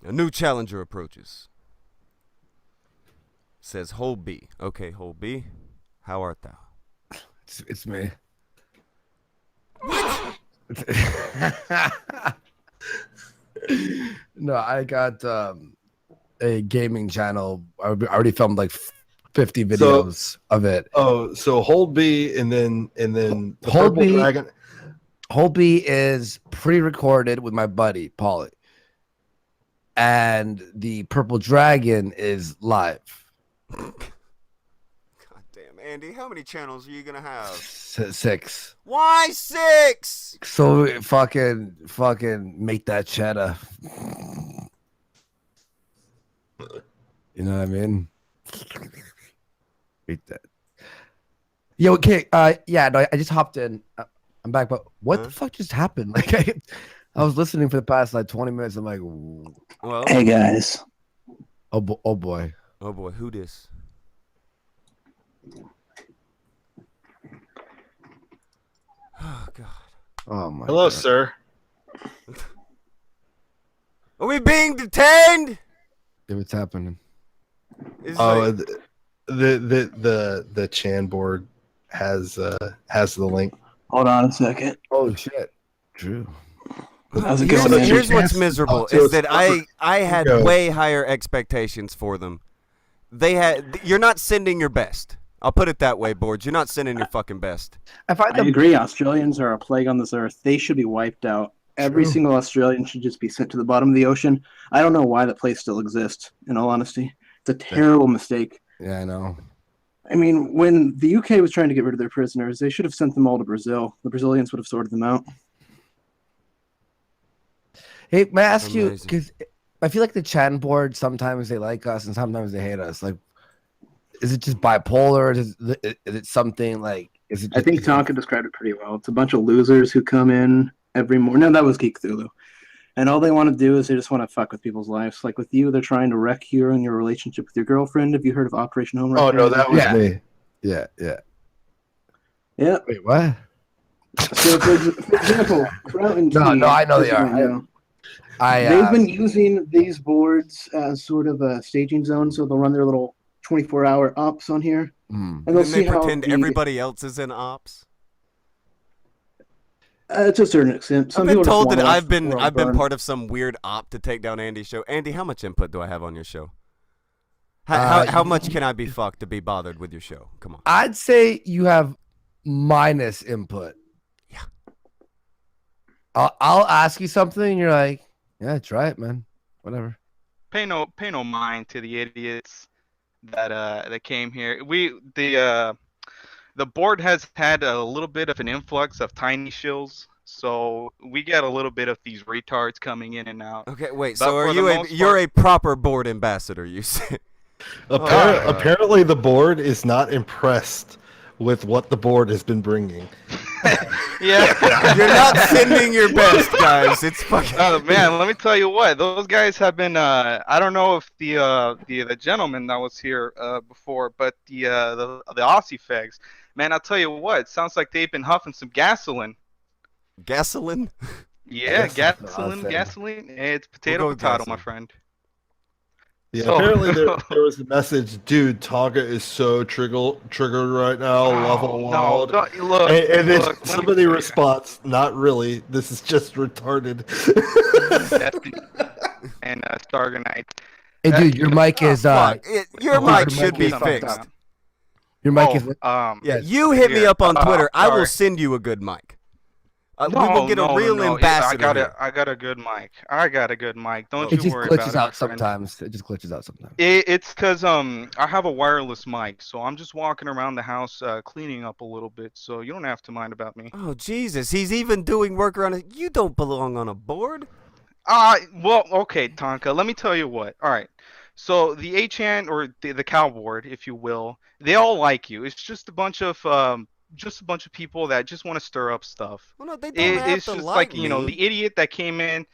A new challenger approaches. Says, hold B. Okay, hold B. How art thou? It's me. No, I got a gaming channel. I already filmed like 50 So, videos of it. so hold B and then the Hold purple B. dragon. Holby is pre-recorded with my buddy Paulie, and the Purple Dragon is live. God damn, Andy, how many channels are you gonna have? 6. Why 6? So fucking make that cheddar. You know what I mean? Make that. Yo, okay. Yeah, no, I just hopped in. I'm back, but what the fuck just happened? Like, I was listening for the past like 20 minutes. I'm like, well, hey guys. Oh boy. Oh boy, who this? Oh god. Oh my. Hello, God. sir. Are we being detained? What's happening? Oh, the Chan board has the link. Hold on a second. Oh shit. True. How's it going, Here's, man? here's what's miserable so is that I had go. way higher expectations for them. You're not sending your best. I'll put it that way, boards. You're not sending your fucking best. I agree. Australians are a plague on this earth. They should be wiped out. Every True. single Australian should just be sent to the bottom of the ocean. I don't know why that place still exists, in all honesty. It's a terrible mistake. Yeah, I know. I mean, when the UK was trying to get rid of their prisoners, they should have sent them all to Brazil. The Brazilians would have sorted them out. Hey, may I ask you? Amazing. Because I feel like the Chan board sometimes they like us and sometimes they hate us. Like, is it just bipolar? Is it something like? Is it? I think Tonka described it pretty well. It's a bunch of losers who come in every morning. No, that was Geek Cthulhu. And all they want to do is they just want to fuck with people's lives. Like with you, they're trying to wreck you and your relationship with your girlfriend. Have you heard of Operation Home Wreck? Oh no, that was Yeah. me. Yeah. Yeah. Wait, what? So, for example, Crown and No, Key, I know they as you are. might know, I they've been using these boards as sort of a staging zone, so they'll run their little 24-hour ops on here, and they'll And see they how pretend everybody else is in ops. to a certain extent. Some I've been people just told wanna that watch I've the been world I've been burn. part of some weird op to take down Andy's show. Andy, how much input do I have on your show? How much can I be fucked to be bothered with your show? Come on. I'd say you have minus input. Yeah. I'll ask you something, and you're like, yeah, try it, man. Whatever. Pay no mind to the idiots that came here. The board has had a little bit of an influx of tiny shills, so we get a little bit of these retards coming in and out. Okay, wait. But So are for the you most you're part- a proper board ambassador? You say? Apparently, the board is not impressed with what the board has been bringing. Yeah. You're not sending your best, guys. It's fucking. Oh man, let me tell you what. Those guys have been. I don't know if the gentleman that was here before, but the Aussie fags. Man, I'll tell you what. It sounds like they've been huffing some gasoline. Gasoline? Yeah, guess that's what I was gasoline. It's We'll potato, go with my gasoline. friend. Yeah, So- apparently there was a message, dude. Tonga is so triggered right now. Love Oh, wild. no, look, And then look, let me somebody tell you. responds, "Not really. This is just retarded." And Starganite. Hey, dude, your mic is Fuck. Your Oh, mic your should mic be is fucked fixed. up. Your mic is. Yeah, you hit me here. up on Twitter. I will Sorry. send you a good mic. We will get a real ambassador. I got a good mic. Don't It you just worry about glitches it, my out friend. sometimes. It just glitches out sometimes. It's because I have a wireless mic, so I'm just walking around the house cleaning up a little bit, so you don't have to mind about me. Oh Jesus, he's even doing work around it. You don't belong on a board. Well, okay, Tonka. Let me tell you what. All right. So the HN or the cow board, if you will, they all like you. It's just a bunch of people that just want to stir up stuff. Well, no, they don't have It's to just like like me. the idiot that came in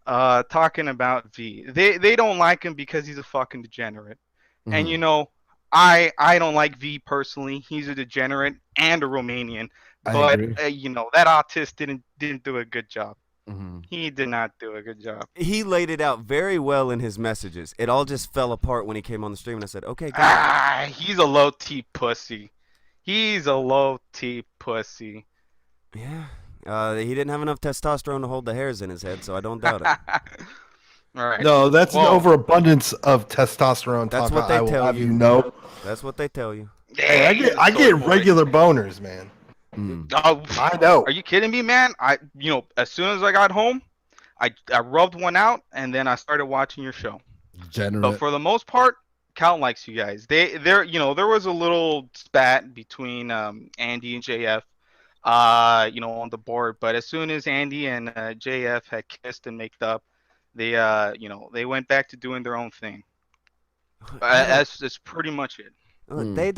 talking about V. They don't like him because he's a fucking degenerate. And Mhm. I don't like V personally. He's a degenerate and a Romanian. I But agree. that autist didn't do a good job. Mhm. He did not do a good job. He laid it out very well in his messages. It all just fell apart when he came on the stream, and I said, "Okay, guys." He's a low T pussy. He's a low T pussy. Yeah. He didn't have enough testosterone to hold the hairs in his head, so I don't doubt it. All right. No, that's an Well, overabundance of testosterone. That's Taka, what they I will tell have you. you know. That's what they tell you. Hey, I get regular boners, man. Mm. Oh, I know. are you kidding me, man? As soon as I got home, I rubbed one out and then I started watching your show. But Degenerate. for the most part, Cal likes you guys. There was a little spat between Andy and JF, on the board. But as soon as Andy and JF had kissed and made up, they went back to doing their own thing. That's pretty much it. Look, I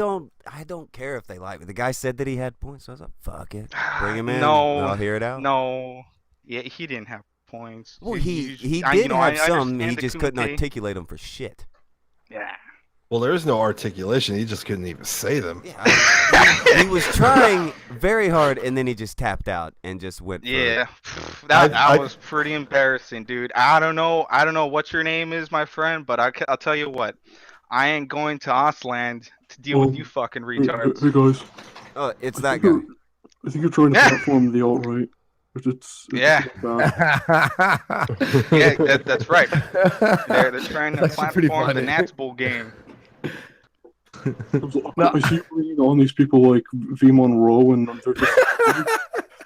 don't care if they like me. The guy said that he had points, so I was like, fuck it. Bring him in. No, I'll hear it out. No, yeah, he didn't have points. Well, he did have some. He just couldn't Kumite. articulate them for shit. Yeah. Well, there's no articulation. He just couldn't even say them. Yeah, he was trying very hard, and then he just tapped out and just went. Yeah, For, that was pretty embarrassing, dude. I don't know what your name is, my friend, but I'll tell you what. I ain't going to Osland to deal with you fucking retards. Hey guys, oh, it's that guy. I think you're trying to platform the alt-right. Yeah. Yeah, that's right. They're trying to That's pretty platform the funny. Nats Bowl game. I see reading on these people like V Monroe, and they're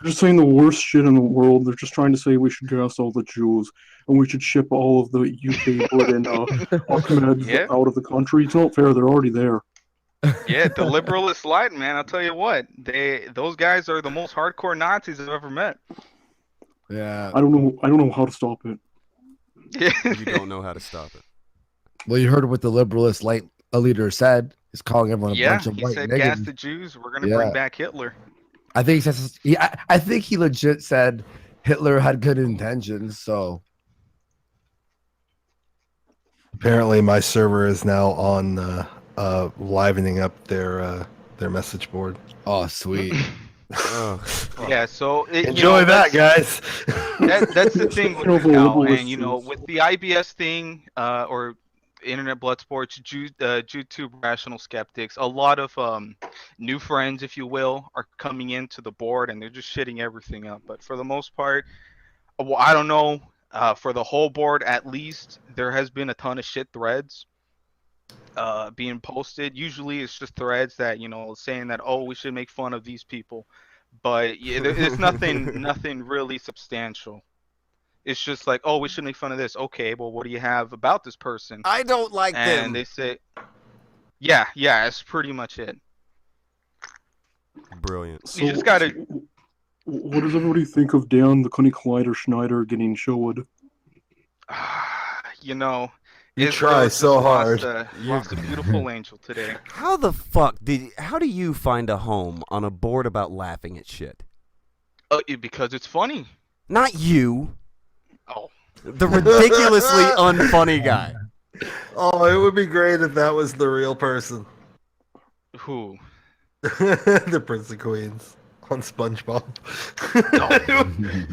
just saying the worst shit in the world. They're just trying to say we should gas all the Jews and we should ship all of the UK blood and Ahmeds out of the country. It's not fair. They're already there. Yeah, the liberalist light, man. I'll tell you what. Those guys are the most hardcore Nazis I've ever met. Yeah. I don't know how to stop it. You don't know how to stop it. Well, you heard what the liberalist light leader said. He's calling everyone a Yeah, bunch of he white said niggas. gas the Jews. We're gonna bring back Hitler. I think he says. I think he legit said Hitler had good intentions. So Apparently, my server is now on livening up their message board. oh sweet. Oh. Yeah, so Enjoy that, guys. That's the thing with Careful, Cal, liberal and with the IBS thing, or Internet Blood Sports, YouTube Rational Skeptics, a lot of new friends, if you will, are coming into the board and they're just shitting everything up. But for the most part, well, I don't know. For the whole board, at least, there has been a ton of shit threads being posted. Usually, it's just threads that saying that we should make fun of these people, but it's nothing really substantial. It's just like, we should make fun of this. Okay, well, what do you have about this person? I don't like them. And they say, yeah, that's pretty much it. Brilliant. So, You just gotta. what does everybody think of Dan the Connie Collider Schneider getting showed? You Israel try just so hard. Lost a beautiful angel today. How do you find a home on a board about laughing at shit? Because it's funny. Not you. Oh. The ridiculously unfunny guy. Oh, it would be great if that was the real person. Who? The Prince of Queens on SpongeBob.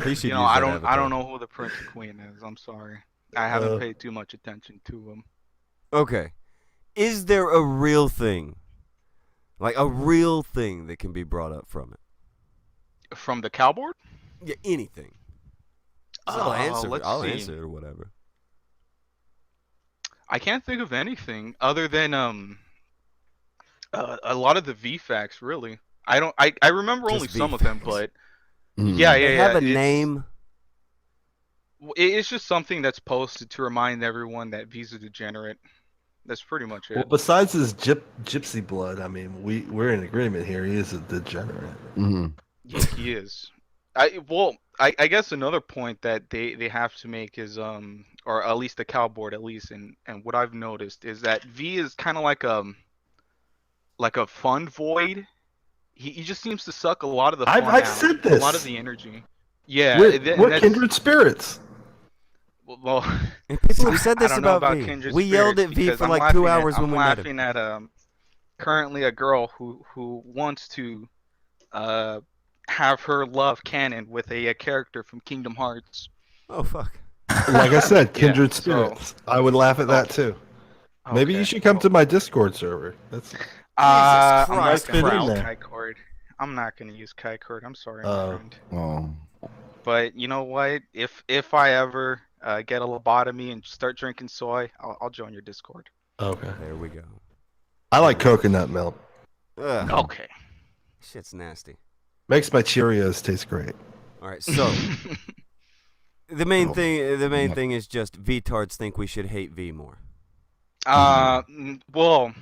He should use I that don't avatar. know who the Prince of Queen is. I'm sorry. I haven't paid too much attention to him. Okay. Is there a real thing? Like a real thing that can be brought up from it? From the cowboard? Yeah, anything. I'll answer it or whatever. I can't think of anything other than a lot of the VFAQs, really. I remember only Just some of them, VFAQs. but Mm. They have a name. It's just something that's posted to remind everyone that V's a degenerate. That's pretty much it. Well, besides his gypsy blood, I mean, we're in agreement here. He is a degenerate. Mm-hmm. Yeah, he is. I guess another point that they have to make is or at least the cowboard and what I've noticed is that V is kind of like a fun void. He just seems to suck a lot of the fun I've out, said a this. lot of the energy. Yeah, We're kindred spirits. Well, And people have said I this don't know about about V. Kindred We yelled at Spirits V because for I'm like 2 laughing hours when we met him. I'm laughing at currently a girl who wants to have her love canon with a character from Kingdom Hearts. Oh fuck. Like I said, kindred so- spirits. I would laugh at that too. Maybe you Okay, should come well, to my Discord server. That's I'm Christ, not fit gonna in use there. Kaicord. I'm not gonna use Kaicord. I'm sorry, my Oh. friend. Oh. But you know what? If I ever get a lobotomy and start drinking soy, I'll join your Discord. okay. There we go. I like coconut milk. Ugh, Okay. shit's nasty. Makes my Cheerios taste great. All right, so the main thing is just VTards think we should hate V more. Well,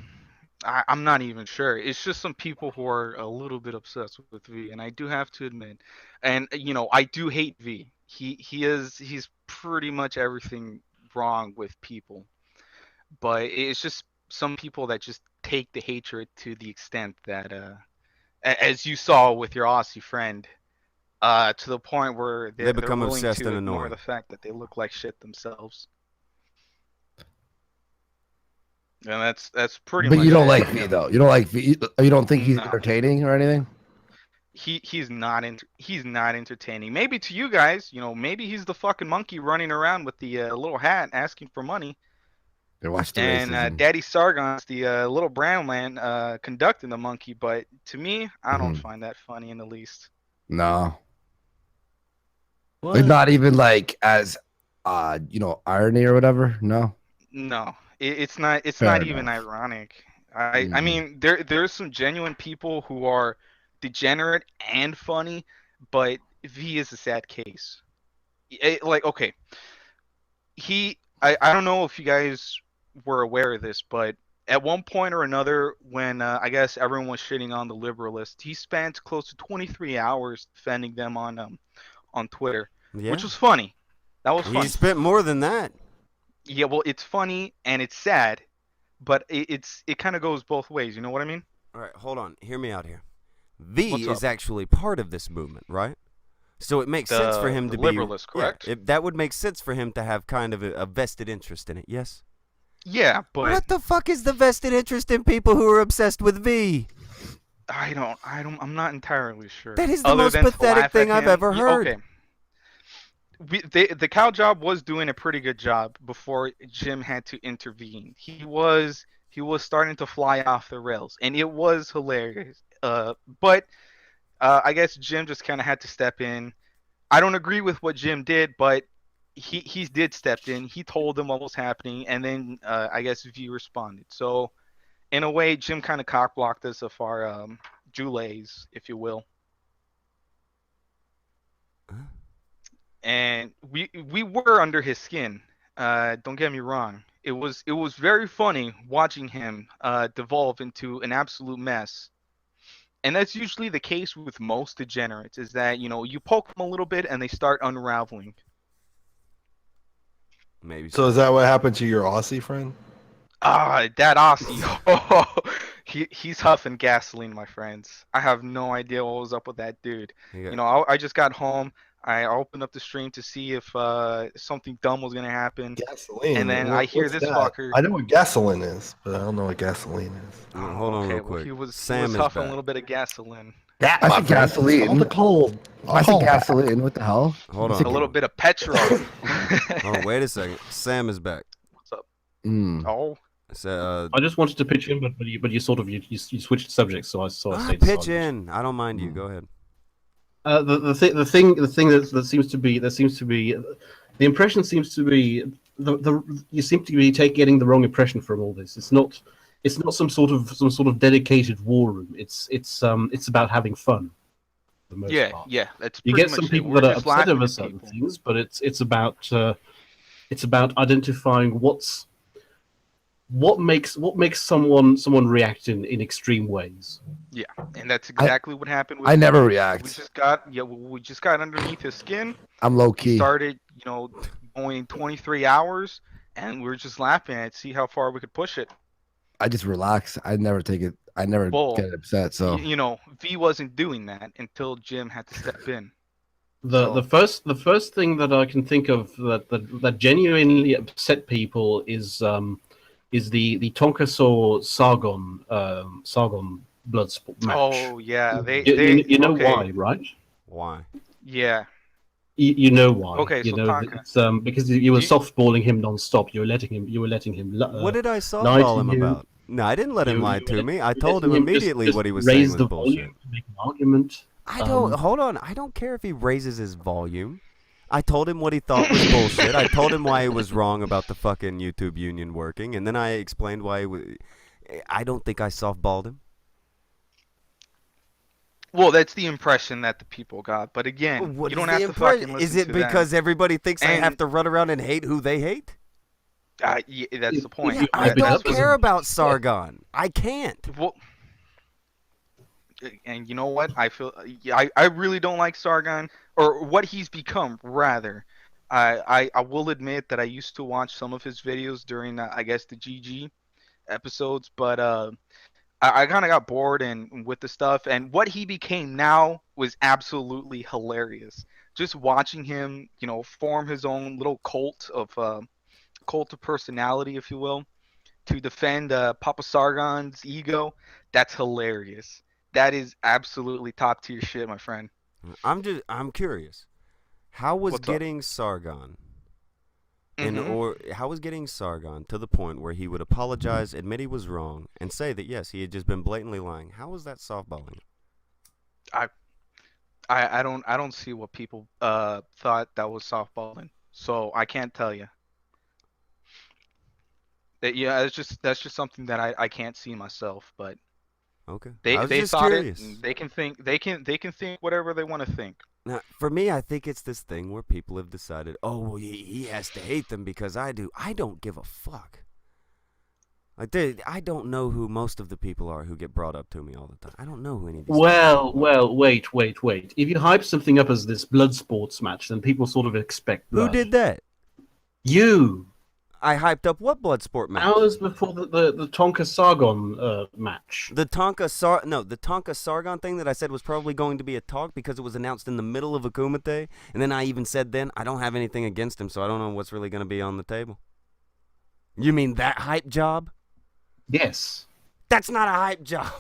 I'm not even sure. It's just some people who are a little bit obsessed with V, and I do have to admit, and I do hate V. He's pretty much everything wrong with people, but it's just some people that just take the hatred to the extent that, as you saw with your Aussie friend, to the point where They they're become willing obsessed to and ignore annoying. the fact that they look like shit themselves. And that's pretty But much you don't it, like V though. You don't like V. You don't think he's No. entertaining or anything? He's not entertaining. Maybe to you guys, maybe he's the fucking monkey running around with the little hat asking for money, Here, watch the and racism. Daddy Sargon's the little brown man conducting the monkey. But to me, I don't Mhm. find that funny in the least. No, What? like not even like as, irony or whatever. No. No, it's not. It's Fair not even enough. ironic. I Mhm. mean, there's some genuine people who are degenerate and funny, but V is a sad case. Okay, I don't know if you guys were aware of this, but at one point or another, when I guess everyone was shitting on the liberalists, he spent close to 23 hours defending them on Twitter, Yeah, which was funny. That was he funny. spent more than that. Yeah, well, it's funny and it's sad, but it kind of goes both ways. You know what I mean? All right, hold on. Hear me out here. V What's is up? actually part of this movement, right? So it makes sense for him The to liberalist, be correct? that would make sense for him to have kind of a vested interest in it. Yes. Yeah, but What the fuck is the vested interest in people who are obsessed with V? I'm not entirely sure. That is the Other most than to pathetic laugh thing at I've him. ever heard. Okay. The cow job was doing a pretty good job before Jim had to intervene. He was starting to fly off the rails, and it was hilarious. But I guess Jim just kind of had to step in. I don't agree with what Jim did, but he did step in. He told them what was happening, and then I guess V responded. So in a way, Jim kind of cock blocked us of our Julays, if you will. Huh? And we were under his skin. Don't get me wrong. It was very funny watching him devolve into an absolute mess. And that's usually the case with most degenerates, is that you poke them a little bit and they start unraveling. Maybe So is that what happened to your Aussie friend? That Aussie. He's huffing gasoline, my friends. I have no idea what was up with that dude. He I just got home. I opened up the stream to see if something dumb was gonna happen. Gasoline. And then I hear this fucker. I know what gasoline is, but I don't know what gasoline is. Hold on okay, real well, quick. he was Sam is huffing back. a little bit of gasoline. That I think gasoline. the cold. I think gasoline. What the hell? Hold I on. think- A little bit of petrol. Oh, wait a second. Sam is back. What's up? Mm. Oh, So, I just wanted to pitch in, but you sort of you switched subjects, so I stayed pitch silent. in. I don't mind you. Go ahead. The thing that seems to be the impression seems to be you seem to be getting the wrong impression from all this. It's not some sort of dedicated war room. It's about having fun. For the most yeah, part. yeah. That's You pretty get some much it. people We're that are just upset laughing over at certain people. things, but it's about identifying what makes someone react in extreme ways. Yeah, and that's exactly what happened. With I never we react. just got underneath his skin. I'm low He key. started, going 23 hours, and we were just laughing at it, see how far we could push it. I just relax. I never take it. I never Well, get upset. So V wasn't doing that until Jim had to step in. The first thing that I can think of that genuinely upset people is the Tonkasaw Sargon Bloodsport match. Oh yeah, You know okay. why, right? Why? Yeah. You know why? Okay, you so know Tonka. it's because you were Do you- softballing him non-stop. You were letting him. What did I lie softball to him you. about? No, I didn't let him lie to me. I You told him letting immediately just what he was raise saying was the bullshit. volume to make an argument. I don't. Hold on. I don't care if he raises his volume. I told him what he thought was bullshit. I told him why he was wrong about the fucking YouTube union working, and then I explained why he was. I don't think I softballed him. Well, that's the impression that the people got. But again, What you is don't the have to fucking listen Is it to because everybody thinks I have And- to run around and hate who they hate? Yeah, that's the point. Yeah, I but don't that's care what- about Sargon. I can't. Well, and you know what? I feel I really don't like Sargon, or what he's become rather. I will admit that I used to watch some of his videos during I guess the GG episodes, but I kind of got bored and with the stuff, and what he became now was absolutely hilarious. Just watching him, form his own little cult of personality, if you will, to defend Papa Sargon's ego. That's hilarious. That is absolutely top tier shit, my friend. I'm curious. How was What's up? getting Sargon Mhm. how was getting Sargon to the point where he would apologize, admit he was wrong, and say that yes, he had just been blatantly lying? How was that softballing? I don't see what people thought that was softballing, so I can't tell you. Yeah, that's just something that I can't see myself, but Okay. they I was they just thought curious. it. And they can think whatever they want to think. Now, for me, I think it's this thing where people have decided, oh, well, he has to hate them because I do. I don't give a fuck. Like, I don't know who most of the people are who get brought up to me all the time. I don't know who any of these people are. Wait. If you hype something up as this blood sports match, then people sort of expect blood. Who did that? You. I hyped up what Bloodsport match? Hours before the Tonka Sargon match. The Tonka Sargon thing that I said was probably going to be a talk because it was announced in the middle of a Kumite, and then I even said then I don't have anything against him, so I don't know what's really going to be on the table. You mean that hype job? Yes. That's not a hype job.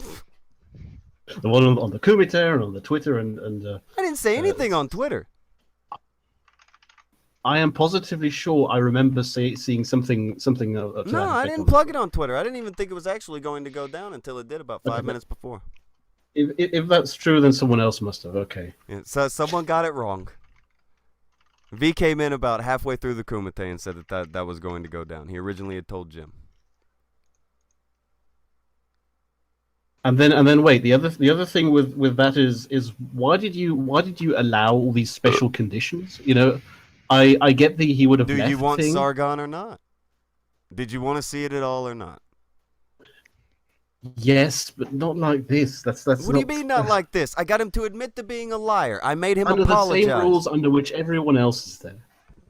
The one on the Kumite and on the Twitter and I didn't say anything on Twitter. I am positively sure I remember seeing something. To No, that I effect didn't on plug it on Twitter. I didn't even think it was actually going to go down until it did about 5 minutes before. If that's true, then someone else must have. Okay. Yeah, so someone got it wrong. V came in about halfway through the Kumite and said that was going to go down. He originally had told Jim. And then wait. The other thing with that is why did you allow all these special conditions? I get he would have. Do left you want thing. Sargon or not? Did you want to see it at all or not? Yes, but not like this. That's What do you mean not like this? I got him to admit to being a liar. I made him under apologize. the same rules under which everyone else is there.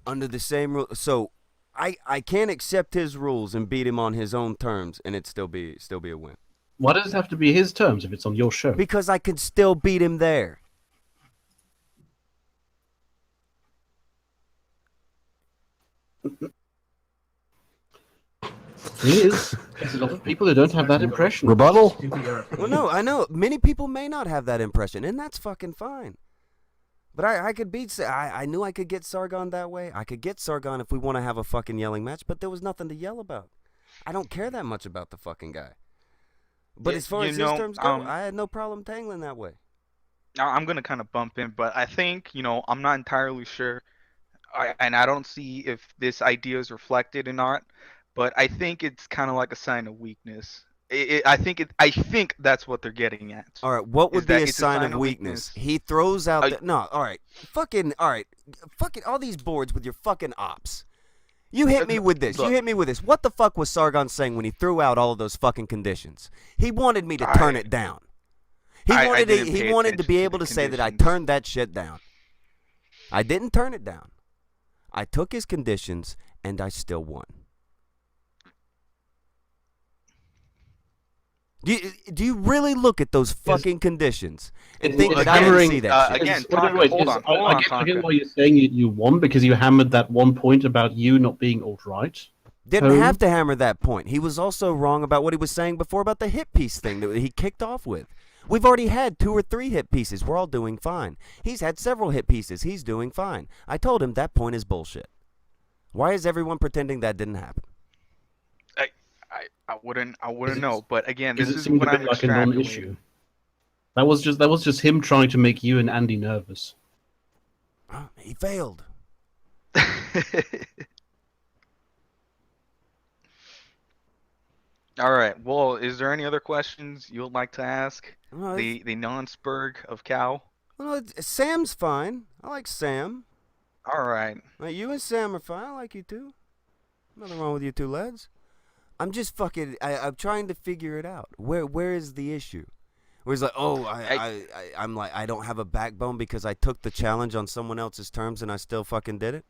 Under the same rules. So I can't accept his rules and beat him on his own terms and it still be a win. Why does it have to be his terms if it's on your show? Because I could still beat him there. There's a lot of people who don't have that impression. Rebuttal? Well, no, I know. Many people may not have that impression, and that's fucking fine. But I could beat... I knew I could get Sargon that way. I could get Sargon if we want to have a fucking yelling match, but there was nothing to yell about. I don't care that much about the fucking guy. But as far as his terms go, I had no problem tangling that way. Now I'm gonna kind of bump in, but I think I'm not entirely sure, and I don't see if this idea is reflected or not. But I think it's kind of like a sign of weakness. I think that's what they're getting at. All right, what would be a it's sign of weakness? He throws out no, all right. Fucking all these boards with your fucking ops. You hit me with this. You hit me with this. What the fuck was Sargon saying when he threw out all of those fucking conditions? He wanted me to turn it down. He wanted to be able to say that I turned that shit down. I didn't turn it down. I took his conditions and I still won. Do you really look at those fucking conditions and think that I didn't see that shit? Again, hold on. I get why you're saying you won because you hammered that one point about you not being alt-right. Didn't Who? have to hammer that point. He was also wrong about what he was saying before about the hit piece thing that he kicked off with. We've already had 2 or 3 hit pieces. We're all doing fine. He's had several hit pieces. He's doing fine. I told him that point is bullshit. Why is everyone pretending that didn't happen? I wouldn't know. But again, this It is seemed what a bit I'm like a extrapolating. non-issue. That was just him trying to make you and Andy nervous. Oh, he failed. All right. Well, is there any other questions you would like to ask Well, the non-Spurg of Cal? Sam's fine. I like Sam. All right. You and Sam are fine. I like you too. Nothing wrong with you two lads. I'm just fucking. I'm trying to figure it out. Where is the issue? Where it's like, oh, I'm like, I don't have a backbone because I took the challenge on someone else's terms and I still fucking did it.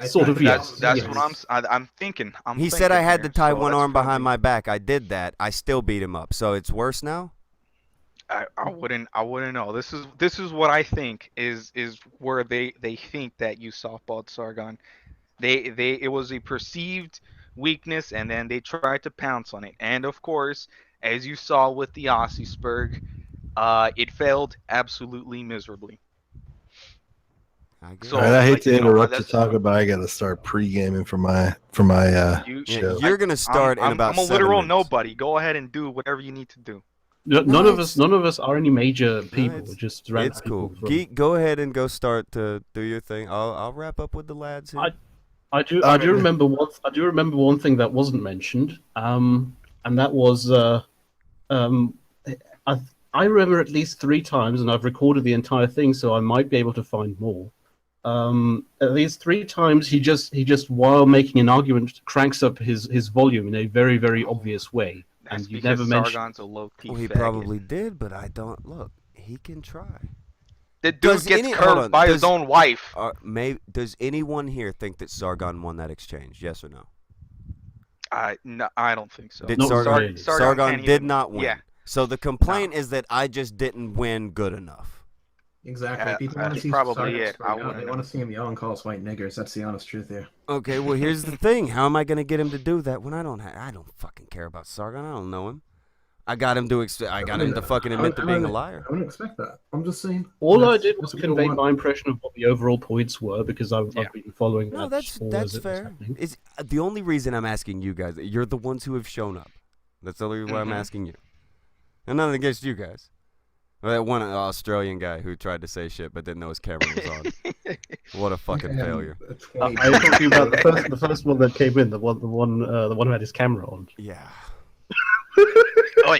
Sort of, yes. That's Yes. what I'm thinking. He said I had to tie so one that's arm behind probably- my back. I did that. I still beat him up. So it's worse now. I wouldn't know. This is what I think is where they think that you softballed Sargon. It was a perceived weakness, and then they tried to pounce on it. And of course, as you saw with the Aussie Spurg, it failed absolutely miserably. I guess. So, All right, I hate like, to you know, interrupt the that's- talk, but I got to start pre-gaming for my You, show. You're gonna start in about I'm a 7 literal minutes. nobody. Go ahead and do whatever you need to do. None of us are any major people. it's- We're just random It's cool. people from- Geek, go ahead and go start to do your thing. I'll wrap up with the lads here. I do remember one thing that wasn't mentioned, and that was I remember at least 3 times, and I've recorded the entire thing, so I might be able to find more. At least 3 times, he just while making an argument cranks up his volume in a very, very obvious way, That's and you because never mentioned. Sargon's a low-key Well, he faggot. probably did, but I don't look. He can try. The dude Does gets hold curved on, by does- his own wife. Does anyone here think that Sargon won that exchange? Yes or no? No, I don't think so. Did No, Sargon, Sargon Sargon can't did even- not win. Yeah. So the complaint is that I just didn't win good enough. Exactly. Yeah, People want to that's see probably Sargon it. spread I out. They wouldn't want to see him yell and call us white niggers. That's the honest truth here. Okay, well here's the thing. How am I going to get him to do that when I don't fucking care about Sargon. I don't know him. I got him to fucking admit to being a liar. I wouldn't expect that. I'm just saying. All I that's- did was that's what people convey want. my impression of what the overall points were, because I've been following No, that. that's all as it was fair. happening. It's the only reason I'm asking you guys. You're the ones who have shown up. That's the only reason why I'm Mhm. asking you. And nothing against you guys. Well, that one Australian guy who tried to say shit but didn't know his camera was on. What a fucking failure. I'm talking about the first one that came in, the one who had his camera on. Yeah. Oi,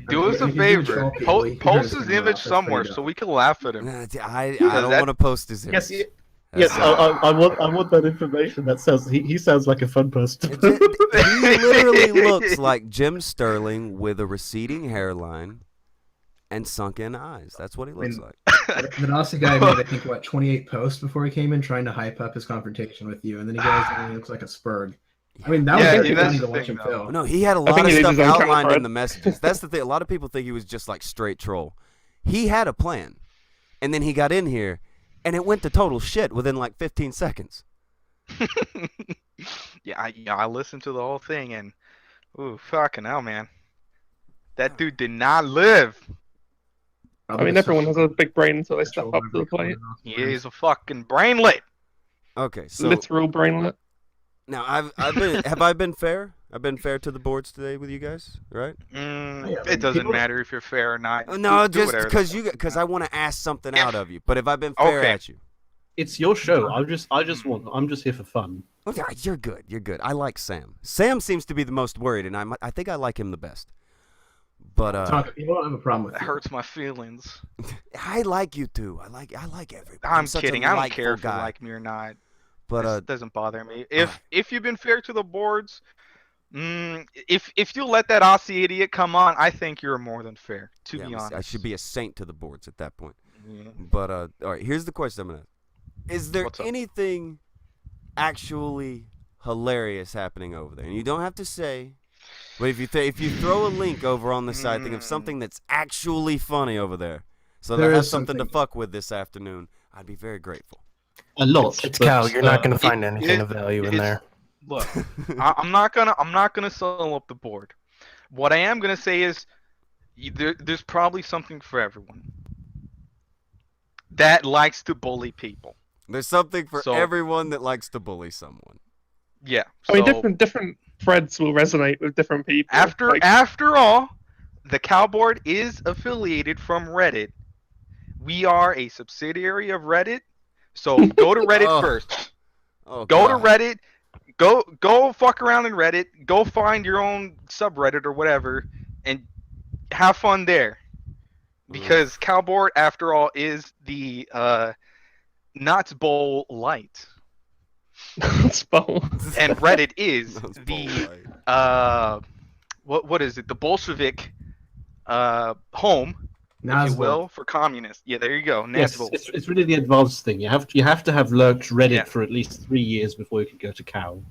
do us a If you do favor. troll people, you can turn Post his his camera image off, that's somewhere pretty so we can laugh at him. Nah, I don't that- want to post his image. Yes, That's- I want that information. That sounds he sounds like a fun person. He literally looks like Jim Sterling with a receding hairline and sunken eyes. That's what he looks like. The Nazi guy made, I think, 28 posts before he came in trying to hype up his confrontation with you, and then he goes and he looks like a spurg. I mean, that was Yeah, pretty that's funny the to watch thing, him though. fail. No, he had a lot think of he needs stuff his own camera outlined card. in the messages. That's the thing. A lot of people think he was just like straight troll. He had a plan, and then he got in here, and it went to total shit within like 15 seconds. I listened to the whole thing and ooh, fucking hell, man. That dude did not live. I mean, everyone has a big brain until they step up to the plate. He is a fucking brainlet. Okay, so Literal brainlet. now have I been fair? I've been fair to the boards today with you guys, right? Yeah, It doesn't people- matter if you're fair or not. No, Do just whatever the because I want to ask something Yeah. out of you. But if I've been fair Okay. at you, It's your show. I'm just here for fun. okay, you're good. You're good. I like Sam. Sam seems to be the most worried, and I think I like him the best. But People don't have a problem with That you. hurts my feelings. I like you too. I like everybody. I'm such a kidding. I don't delightful care if you guy. like me or not. But It doesn't bother me. If you've been fair to the boards, if you let that Aussie idiot come on, I think you're more than fair. To yeah, be honest, I should be a saint to the boards at that point. Yeah. But all right, here's the question I'm gonna ask. Is there What's up? anything actually hilarious happening over there? And you don't have to say, but if you throw a link over on the side, think of something that's actually funny over there, so There they have is something to something. fuck with this afternoon. I'd be very grateful. a lot. It's but, Cal. You're not going to find anything it- of value in it's- there. Look, I'm not gonna solo up the board. What I am gonna say is, there's probably something for everyone that likes to bully people. There's something for So- everyone that likes to bully someone. Yeah. I mean, so different threads will resonate with different people. Like, after all, the Cowboard is affiliated from Reddit. We are a subsidiary of Reddit, so go to Reddit Oh. first. Oh, Go God. to Reddit. Go fuck around in Reddit. Go find your own subreddit or whatever, and have fun there. Because Cowboard, after all, is the Knott's Bowl light, it's bold. and Reddit is That's the bullshit. what is it? The Bolshevik home, if you Nazville. will, for communists. Yeah, there you go. Yes, Nazville. it's really the advanced thing. You have to have lurked Reddit Yeah. for at least 3 years before you can go to Cow.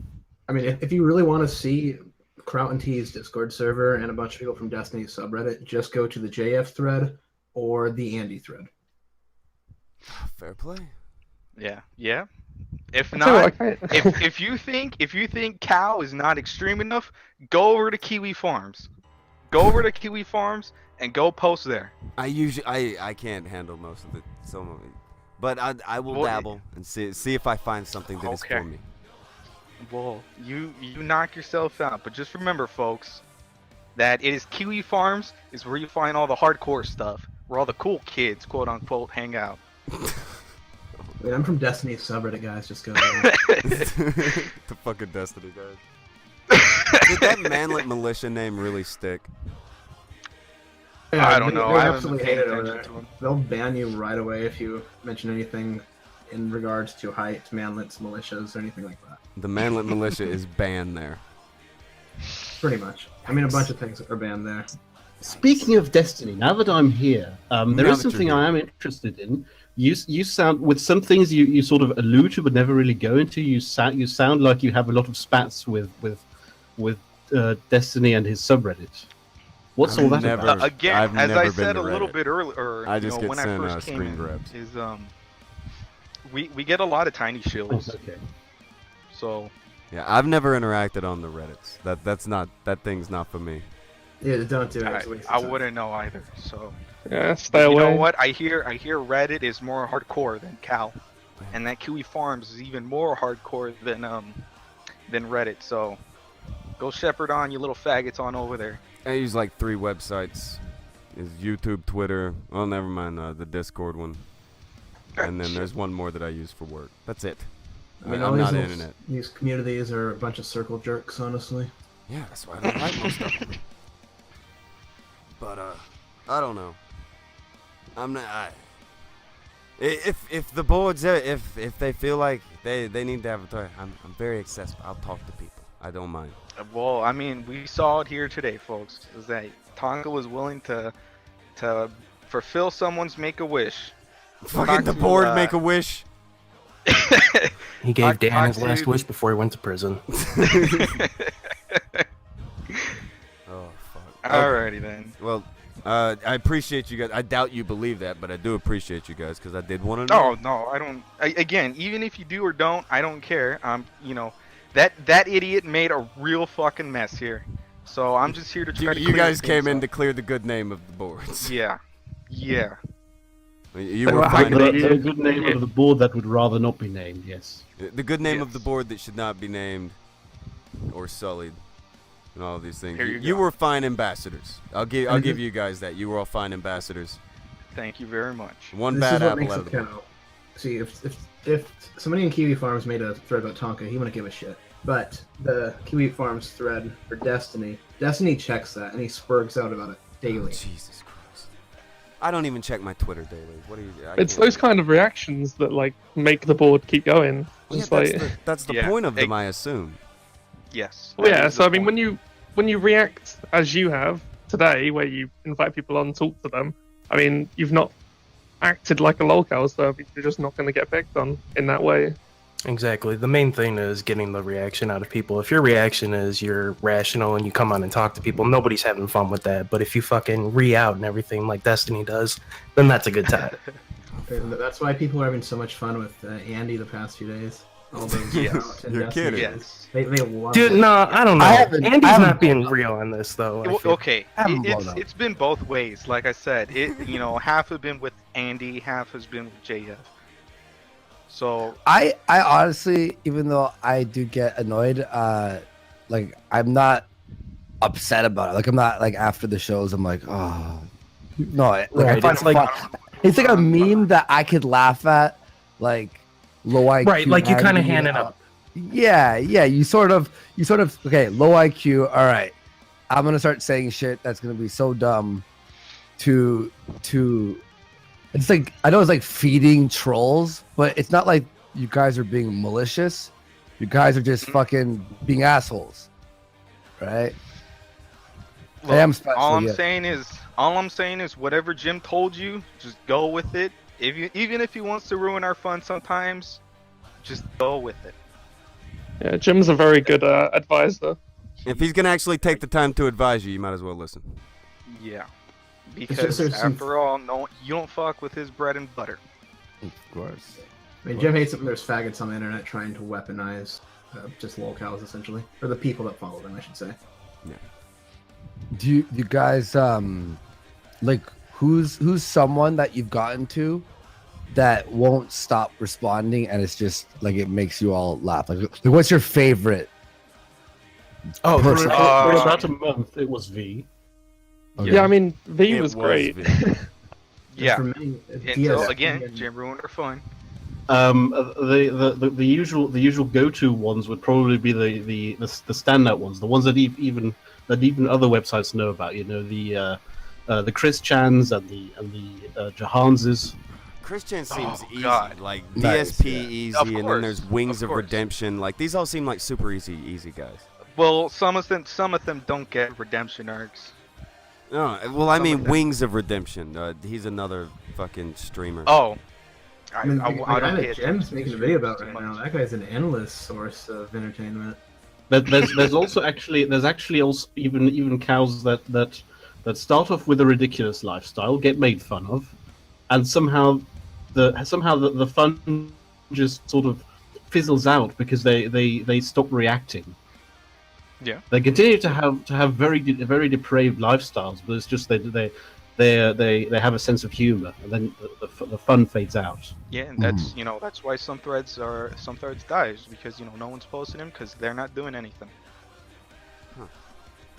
I mean, if you really want to see Kraut and T's Discord server and a bunch of people from Destiny's subreddit, just go to the JF thread or the Andy thread. Fair play. Yeah. If Tell you not, what, I can't- if you think cow is not extreme enough, go over to Kiwi Farms. Go over to Kiwi Farms and go post there. I can't handle most of it, but I will Well, dabble and see if I find something that is Okay. for me. Well, you knock yourself out, but just remember, folks, that it is Kiwi Farms is where you find all the hardcore stuff, where all the cool kids, quote unquote, hang out. I mean, I'm from Destiny's subreddit, guys. Just go there. The fucking Destiny guys. Did that manlet militia name really stick? I don't know. They I haven't absolutely been hate paying it over attention there. to them. They'll ban you right away if you mention anything in regards to height, manlets, militias, or anything like that. The manlet militia is banned there. Pretty much. I mean, a bunch of things are banned there. Speaking of Destiny, now that I'm here, there Now is that you're something here. I am interested in. You sound with some things you sort of allude to but never really go into. You sound like you have a lot of spats with Destiny and his subreddit. What's all that never- about? Again, I've as never I been said to a little Reddit. bit earlier, I just get when I sent, first came screen in, grabs. is we get a lot of tiny Oh, shills. okay. So Yeah, I've never interacted on the Reddits. That thing's not for me. Yeah, don't do it. It's a waste of I time. wouldn't know either. So yeah, but stay you away. know what? I hear Reddit is more hardcore than Cal, and that Kiwi Farms is even more hardcore than Reddit. So go shepherd on, you little faggots, on over there. I use like 3 websites. Is YouTube, Twitter. Well, never mind the Discord one. And then there's one more that I use for work. That's it. I mean, I'm all not these, internet. these communities are a bunch of circle jerks, honestly. Yeah, that's why I don't like most of them. But I don't know. I'm not. If the boards if they feel like they need to have a talk, I'm very accessible. I'll talk to people. I don't mind. Well, I mean, we saw it here today, folks. Is that Tonka was willing to fulfill someone's make-a-wish. Fucking the to, board make a wish. He gave Dan talk his last to- wish before he went to prison. Oh fuck. Alrighty then. Well, I appreciate you guys. I doubt you believe that, but I do appreciate you guys because I did want to know. No, I don't. Again, even if you do or don't, I don't care. That idiot made a real fucking mess here. So I'm just here to try to. You clear guys things came in up. to clear the good name of the boards. Yeah. You But were I- fine. The good name of the board that would rather not be named. Yes. The good name of Yes. the board that should not be named or sullied, and all of these things. Here You, you go. were fine ambassadors. I'll give you guys that. You were all fine ambassadors. Thank you very much. One This bad is what apple makes out it of the board. count. See, if somebody in Kiwi Farms made a thread about Tonka, he wouldn't give a shit. But the Kiwi Farms thread for Destiny checks that, and he spurgs out about it daily. Jesus Christ! I don't even check my Twitter daily. What do you? It's those kind of reactions that like make the board keep going. Yeah, It's that's, like, that's the Yeah, point of them, ex- I assume. Yes. well, that yeah. is So the I mean, point. when you react as you have today, where you invite people on, talk to them. I mean, you've not acted like a lolcow, so you're just not going to get picked on in that way. Exactly. The main thing is getting the reaction out of people. If your reaction is you're rational and you come on and talk to people, nobody's having fun with that. But if you fucking re-out and everything like Destiny does, then that's a good time. And that's why people are having so much fun with Andy the past few days. All those Yes. You're kidding. Yes. They love Dude, it. no, I don't know. I haven't- Andy's I haven't- not being real on this though. I feel. Okay, I haven't blown up. it's been both ways. Like I said, half have been with Andy, half has been with JF. So I honestly, even though I do get annoyed, like I'm not upset about it. Like I'm not like after the shows, I'm like, oh no, like I Right, find it's it like- fun. It's like a meme that I could laugh at, like low IQ. Right, like you kind of Andy, hand it up. Yeah, you sort of okay, low IQ. All right, I'm gonna start saying shit that's gonna be so dumb. To it's like I know it's like feeding trolls, but it's not like you guys are being malicious. You guys are just fucking being assholes, right? look, I am special. all I'm yeah. saying is whatever Jim told you, just go with it. Even if he wants to ruin our fun sometimes, just go with it. Yeah, Jim's a very good advisor. If he's gonna actually take the time to advise you, you might as well listen. Yeah. just Because there's some- after all, no, you don't fuck with his bread and butter. Of course. I mean, Jim hates it when there's faggots on the internet trying to weaponize just lolcows, essentially, or the people that follow them, I should say. Do you guys like who's someone that you've gotten to that won't stop responding and it's just like it makes you all laugh? Like what's your favorite? Oh, person? For about a month, it was V. Okay. Yeah, I mean, V It was great. Vic. Yeah. For me, Until DS, again, and- Jim ruined our fun. The usual go-to ones would probably be the standout ones, the ones that even other websites know about. You know, the Chris Chans and the Jahanses. Christian seems Oh, easy, God. like Nice, DSP yeah. easy, Of and then course, there's Wings of of course. Redemption. Like these all seem like super easy guys. Well, some of them don't get redemption arcs. No, well, I Some mean of them. Wings of Redemption. He's another fucking streamer. Oh, I mean, I the don't guy pay that Jim's attention making to a video streamers about too right much. now, that guy's an endless source of entertainment. There's actually also even cows that start off with a ridiculous lifestyle, get made fun of, and somehow the fun just sort of fizzles out because they stop reacting. Yeah. They continue to have very depraved lifestyles, but it's just they have a sense of humor, and then the fun fades out. Yeah, and that's that's why some threads die is because no one's posting them because they're not doing anything.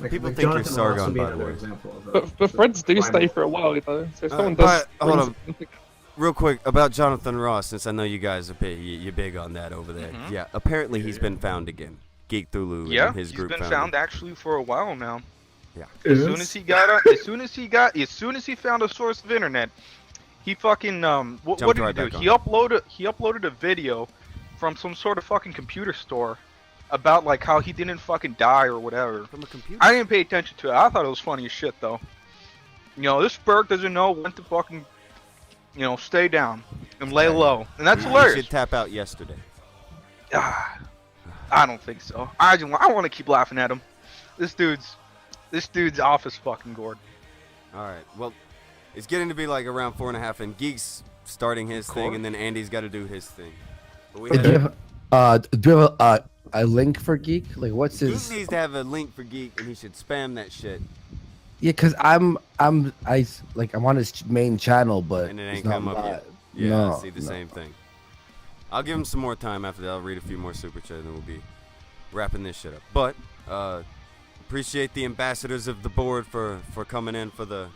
Like, People like think you're Jonathan Ross Sargon, would be by the another way. example of But threads do primal. stay for a while, though. So if someone does. but hold bring on. something- Real quick about Jonathan Ross, since I know you guys are you're big on that over there. Mhm. Yeah, apparently he's been found again. Geek Thulu Yeah, and his he's group been found found him. actually for a while now. Yeah. As soon as he found a source of internet, he fucking what Jumped did right he do? back on. He uploaded a video from some sort of fucking computer store about like how he didn't fucking die or whatever. From a computer. I didn't pay attention to it. I thought it was funny as shit though. This Berg doesn't know when to fucking stay down and lay low, and that's He hilarious. should tap out yesterday. Ah, I don't think so. I want to keep laughing at him. This dude's off his fucking gourd. All right. Well, it's getting to be like around 4.5, and Geek's starting his thing, and then Andy's got to do his thing. But we Do you have, have a link for Geek? Like what's Geek his? needs to have a link for Geek, and he should spam that shit, Yeah, cause I'm on his main channel, but and it it's ain't not come up live. yet. Yeah, No, I see the no. same thing. I'll give him some more time after that. I'll read a few more super chats, and then we'll be wrapping this shit up. But appreciate the ambassadors of the board for coming in for the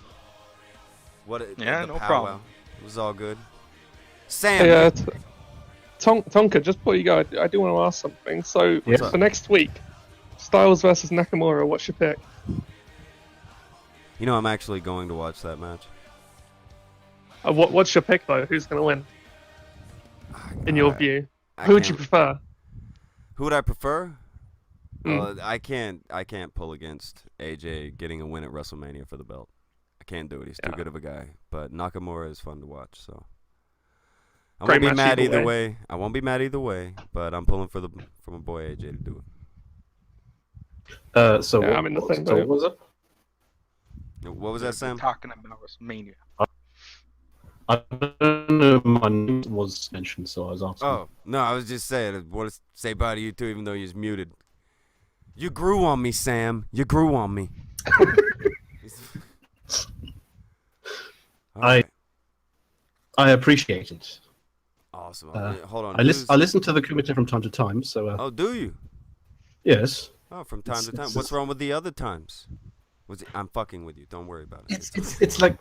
Yeah, the no powwow. problem. It was all good. Sam, Hey, Tonka, just before you go, I do want to ask something. So What's up? for next week, Styles versus Nakamura, what's your pick? I'm actually going to watch that match. What's your pick though? Who's going to win in your view? I Who would you can't- prefer? Who would I prefer? Mm. I can't pull against AJ getting a win at WrestleMania for the belt. I can't do it. He's too Yeah. good of a guy. But Nakamura is fun to watch, so I Great won't be match mad either either way. I won't be mad either way. But I'm pulling for my boy AJ to do So Yeah, what, I'm in the what same so boat. what was it? it. What was that, Sam? Talking about WrestleMania. I don't know. My name was mentioned, so I was asking. Oh no, I was just saying. I want to say bye to you too, even though you're muted. You grew on me, Sam. You grew on me. All right. I appreciate it. Awesome. Hold on. I listen to the Kumite from time to time. So. Oh, do you? Yes. Oh, from time to time. What's wrong with the other times? I'm fucking with you. Don't worry about it. It's like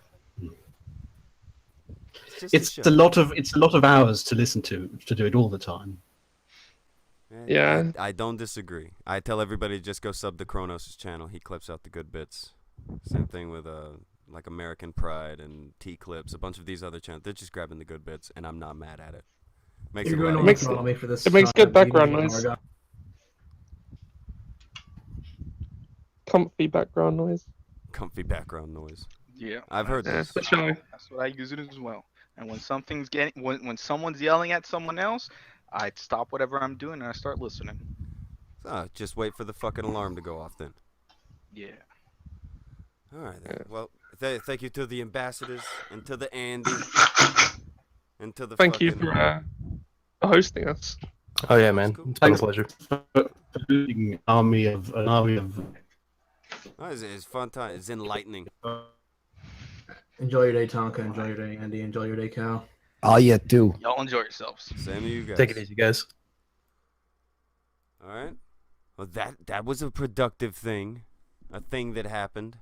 it's a lot of hours to listen to do it all the time. Yeah. I don't disagree. I tell everybody just go sub to Kronos' channel. He clips out the good bits. Same thing with like American Pride and T-Clips, a bunch of these other channels. They're just grabbing the good bits, and I'm not mad at it. Makes You're it a going lot to easier. follow me for this. It makes good background meeting, noise. Margot. Comfy background noise. Comfy background noise. Yeah, I've heard this. For sure. That's what I use it as well. And when something's when someone's yelling at someone else, I stop whatever I'm doing and I start listening. Just wait for the fucking alarm to go off then. Yeah. All right then. Well, thank you to the ambassadors and to the Andy and to the. Thank you for hosting us. Oh yeah, man. It's been a pleasure. An army of. Oh, it's fun time. It's enlightening. Enjoy your day, Tonka. Enjoy your day, Andy. Enjoy your day, Cal. All you do. Y'all enjoy yourselves. Same to you guys. Take it easy, guys. All right. Well, that was a productive thing, a thing that happened.